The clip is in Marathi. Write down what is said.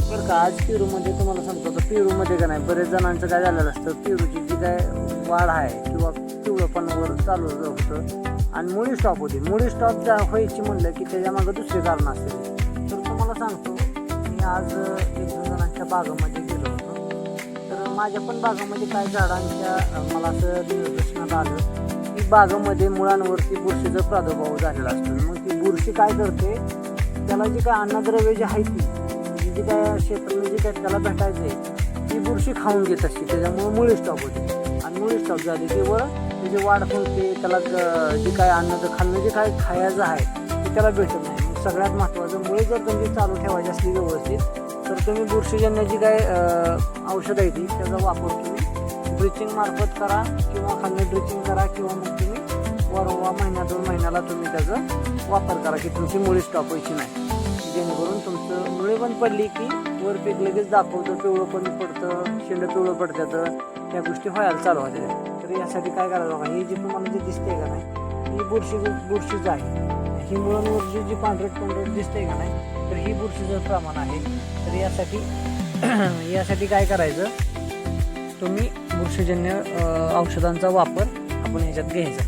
बरं का, आज पेरूमध्ये तुम्हाला सांगतो तर पेरूमध्ये का नाही बरेच जणांचं काय झालेलं असतं, पेरूची जी काय वाढ आहे किंवा पिवळपणावर चालू होतं आणि मुळी स्टॉप होते. मुळी स्टॉप व्हायची म्हणलं की त्याच्यामागं दुसरे कारण असते. तर तुम्हाला सांगतो, मी आज एक दोन जणांच्या बागामध्ये गेलो होतो. तर माझ्या पण बागामध्ये काय झाडांच्या मला असं निदर्शनात आलं की बागामध्ये मुळांवरती बुरशीचा प्रादुर्भाव झालेला असतो. मग ती बुरशी काय करते, त्याला जी काय अन्नद्रव्य जी आहे ती जी काय क्षेत्राने जी काय त्याला भेटायचे ती बुरशी खाऊन घेत असते. त्याच्यामुळे मुळी स्टॉप होते आणि मुळी स्टॉप झाली की वर त्याची वाढ होते. त्याला जी काय खाल्लं जे काय खायचं आहे ते त्याला भेटत नाही. मग सगळ्यात महत्त्वाचं, मुळे जर तुमची चालू ठेवायची असली व्यवस्थित तर तुम्ही बुरशीजन्य जी काय औषध आहे ती त्याचा वापर तुम्ही ड्रिचिंग मार्फत करा किंवा खाल्लं ड्रिचिंग करा किंवा मग तुम्ही वारंवार महिन्या 2 महिन्याला तुम्ही त्याचा वापर करा की तुमची मुळी स्टॉप व्हायची नाही. जेणेकरून तुमचं मुळे पण पडली की वर पीक लगेच दाखवतं, पिवळं पण पडतं, शेंड पिवळं पडतं, त्या गोष्टी व्हायला चालू होत्या. तर यासाठी काय करायचं बघा, ही जी तुम्हाला जे दिसते का नाही ही बुरशीच आहे. ही मुळांवरची जी पांढरट दिसते का नाही तर ही बुरशीचं प्रमाण आहे. तर यासाठी काय करायचं, तुम्ही बुरशीजन्य औषधांचा वापर आपण ह्याच्यात घ्यायचा.